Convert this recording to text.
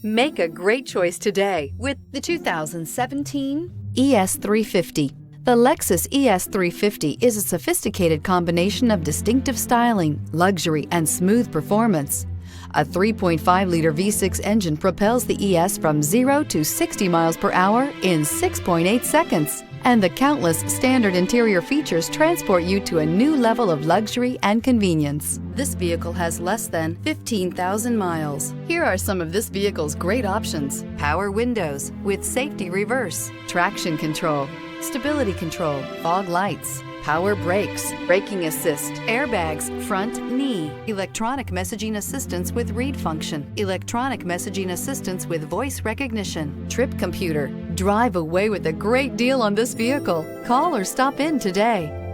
Make a great choice today with the 2017 ES350. The Lexus ES350 is a sophisticated combination of distinctive styling, luxury, and smooth performance. A 3.5-liter V6 engine propels the ES from 0 to 60 miles per hour in 6.8 seconds. And the countless standard interior features transport you to a new level of luxury and convenience. This vehicle has less than 15,000 miles. Here are some of this vehicle's great options: power windows with safety reverse, traction control, stability control, fog lights, power brakes, braking assist, airbags, front knee, electronic messaging assistance with read function, electronic messaging assistance with voice recognition, trip computer. Drive away with a great deal on this vehicle. Call or stop in today.